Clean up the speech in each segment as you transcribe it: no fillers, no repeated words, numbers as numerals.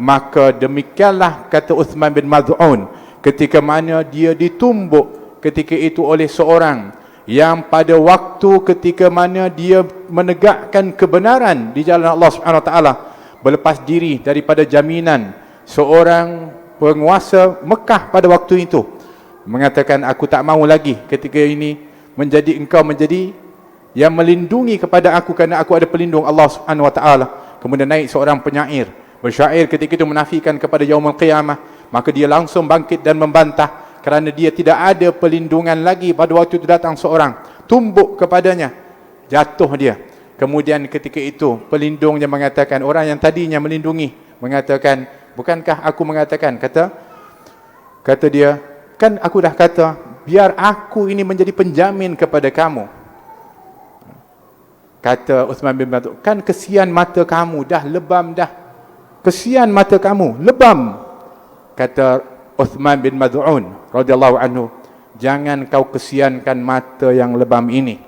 maka demikianlah kata Uthman bin Maz'un, ketika mana dia ditumbuk ketika itu oleh seorang yang pada waktu ketika mana dia menegakkan kebenaran di jalan Allah Subhanahu Wa Taala, berlepas diri daripada jaminan seorang penguasa Mekah pada waktu itu, mengatakan aku tak mahu lagi ketika ini engkau menjadi yang melindungi kepada aku kerana aku ada pelindung Allah Subhanahu Wa Taala. Kemudian naik seorang penyair bersyair ketika itu menafikan kepada yaumul qiyamah, maka dia langsung bangkit dan membantah kerana dia tidak ada pelindungan lagi. Pada waktu itu datang seorang tumbuk kepadanya, jatuh dia. Kemudian ketika itu pelindungnya mengatakan, orang yang tadinya melindungi mengatakan, bukankah aku mengatakan, kata dia, kan aku dah kata biar aku ini menjadi penjamin kepada kamu. Kata Uthman bin Maz'un, kan kesian mata kamu dah lebam dah, kesian mata kamu lebam. Kata Uthman bin Maz'un radhiyallahu anhu, jangan kau kesiankan mata yang lebam ini,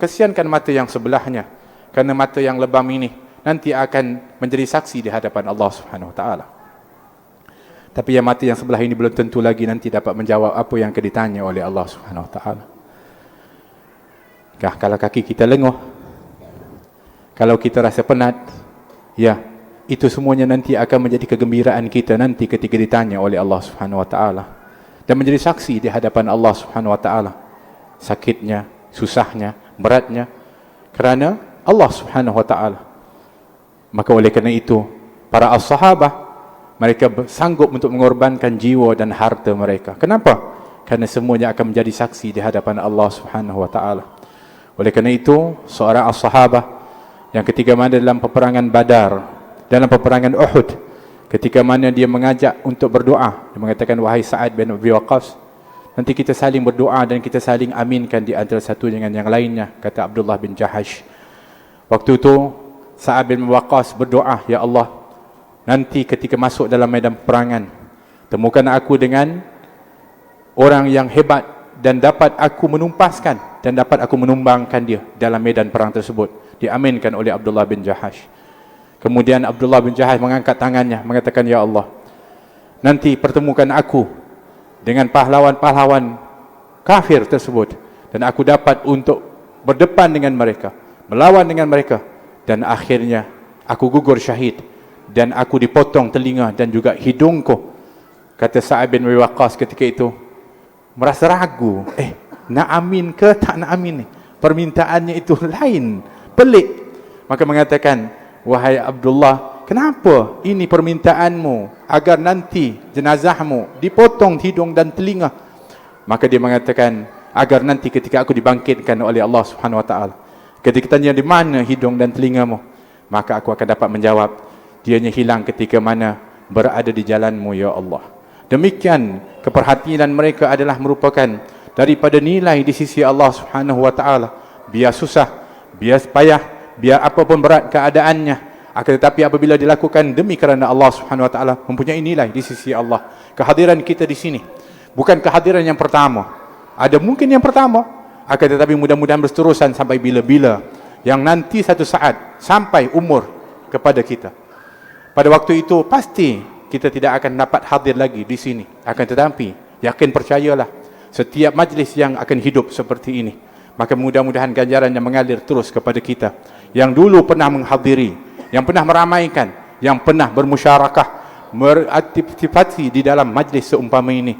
kesiankan mata yang sebelahnya, kerana mata yang lebam ini nanti akan menjadi saksi di hadapan Allah Subhanahu Wa Taala. Tapi yang mata yang sebelah ini belum tentu lagi nanti dapat menjawab apa yang akan ditanya oleh Allah Subhanahu Wa Taala. Kalau kaki kita lenguh, kalau kita rasa penat, ya, itu semuanya nanti akan menjadi kegembiraan kita nanti ketika ditanya oleh Allah Subhanahu Wa Taala dan menjadi saksi di hadapan Allah Subhanahu Wa Taala. Sakitnya, susahnya, beratnya, kerana Allah Subhanahu Wa Taala. Maka oleh kerana itu, para as-sahabah, mereka sanggup untuk mengorbankan jiwa dan harta mereka. Kenapa? Kerana semuanya akan menjadi saksi di hadapan Allah Subhanahu Wa Taala. Oleh kerana itu, seorang as-sahabah yang ketika mana dalam peperangan Badar, dalam peperangan Uhud, ketika mana dia mengajak untuk berdoa, dia mengatakan, wahai Sa'ad bin Abi Waqqas, nanti kita saling berdoa dan kita saling aminkan di antara satu dengan yang lainnya, kata Abdullah bin Jahash. Waktu itu Sa'ad bin Abi Waqqas berdoa, ya Allah, nanti ketika masuk dalam medan peperangan, temukan aku dengan orang yang hebat dan dapat aku menumpaskan dan dapat aku menumbangkan dia dalam medan perang tersebut. Diaminkan oleh Abdullah bin Jahash. Kemudian Abdullah bin Jahash mengangkat tangannya, mengatakan, ya Allah, nanti pertemukan aku dengan pahlawan-pahlawan kafir tersebut, dan aku dapat untuk berdepan dengan mereka, melawan dengan mereka, dan akhirnya aku gugur syahid, dan aku dipotong telinga dan juga hidungku. Kata Sa'ad bin Abi Waqqas ketika itu, merasa ragu, nak amin ke tak nak amin ni? Permintaannya itu lain, pelik. Maka mengatakan, wahai Abdullah, kenapa ini permintaanmu agar nanti jenazahmu dipotong hidung dan telinga? Maka dia mengatakan, agar nanti ketika aku dibangkitkan oleh Allah Subhanahu Wa Taala, ketika tanya di mana hidung dan telingamu, maka aku akan dapat menjawab, dianya hilang ketika mana berada di jalanmu ya Allah. Demikian keperhatian mereka adalah merupakan daripada nilai di sisi Allah Subhanahu Wa Taala. Biar susah, biar payah, biar apapun berat keadaannya, akan tetapi apabila dilakukan demi kerana Allah Subhanahu Wa Taala, mempunyai nilai di sisi Allah. Kehadiran kita di sini bukan kehadiran yang pertama. Ada mungkin yang pertama, akan tetapi mudah-mudahan berterusan sampai bila-bila, yang nanti satu saat sampai umur kepada kita. Pada waktu itu pasti kita tidak akan dapat hadir lagi di sini. Akan tetapi yakin percayalah, setiap majlis yang akan hidup seperti ini, maka mudah-mudahan ganjarannya mengalir terus kepada kita yang dulu pernah menghadiri, yang pernah meramaikan, yang pernah bermusyarakah, beraktivasi di dalam majlis seumpama ini.